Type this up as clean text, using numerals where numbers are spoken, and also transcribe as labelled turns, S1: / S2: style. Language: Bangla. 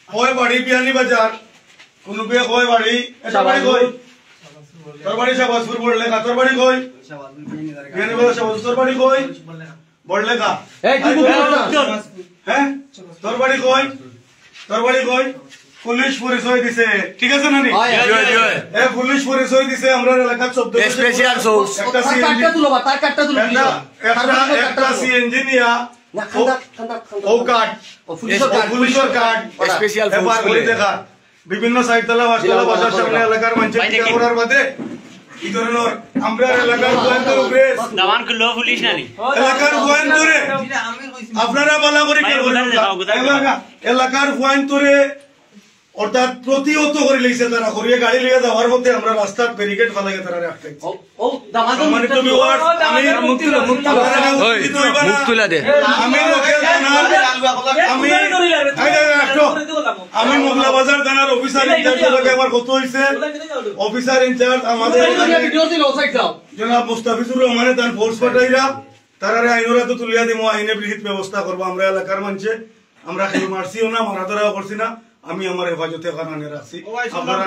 S1: কয় বাড়ি বিয়ানি বাজার কোন বে কয় বাড়ি এটা বাড়ি কই তোর বাড়ি শাহবাজপুর বড়লেখা তোর বাড়ি কই বিয়ানি বাজার শাহবাজপুর তোর বাড়ি কই বড়লেখা এই হ্যাঁ তোর বাড়ি কই পুলিশ পরিচয় দিছে ঠিক আছে না নি এ পুলিশ পরিচয় দিছে আমরা এলাকার 14 স্পেশাল সোর্স একটা সিএনজি নিয়া ও কার্ড পুলিশের কার্ড স্পেশাল ফোর্স বলে দেখা বিভিন্ন সাইডতলা বাসতলা বাজার সামনে এলাকার মানুষ টিকা করার বাদে এই ধরনের আমরা এলাকার গোয়েন্দার উপরে দামান করলো পুলিশ নানি এলাকার গোয়েন্দারে আপনারা বলা করে কি এলাকার গোয়েন্দারে অর্থাৎ প্রতিহত করে লইছে তারা করিয়ে গাড়ি লিয়ে যাওয়ার মধ্যে আমরা রাস্তার ব্যারিকেড ফেলাই তারা রাখতেছি ও দামানের তো বিওয়ার আমি মুক্তলা দে আমি লোকাল থানার আমি মোগলা বাজার থানার অফিসার ইনচার্জ লগে আমার কত হইছে অফিসার ইনচার্জ আমাদের ভিডিও দিল সাইড দাও জনাব মুস্তাফিজুর রহমান তার ফোর্স পাঠাইরা তারারে আইনরা তো তুলিয়া দিমু আইনে বিহিত ব্যবস্থা করব আমরা এলাকার মানুষে আমরা কেউ মারছিও না মারা ধরাও করছি না আমি আমার হেফাজতে কারণে রাখছি আপনারা